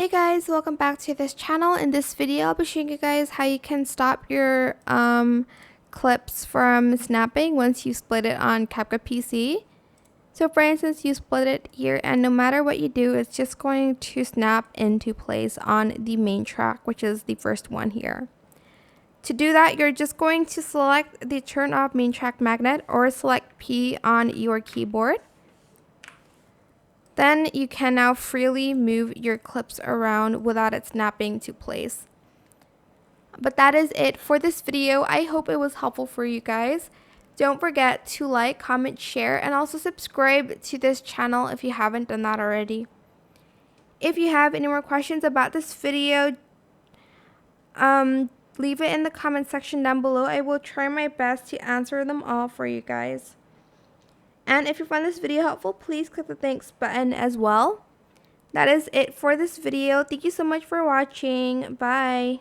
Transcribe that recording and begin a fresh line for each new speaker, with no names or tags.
Hey guys, welcome back to this channel. In this video, I'll be showing you guys how you can stop your clips from snapping once you split it on CapCut PC. So for instance, you split it here and no matter what you do, it's just going to snap into place on the main track, which is the first one here. To do that, you're just going to select the turn off main track magnet or select P on your keyboard. Then you can now freely move your clips around without it snapping to place. But that is it for this video. I hope it was helpful for you guys. Don't forget to like, comment, share, and also subscribe to this channel if you haven't done that already. If you have any more questions about this video, leave it in the comment section down below. I will try my best to answer them all for you guys. And if you find this video helpful, please click the thanks button as well. That is it for this video. Thank you so much for watching. Bye.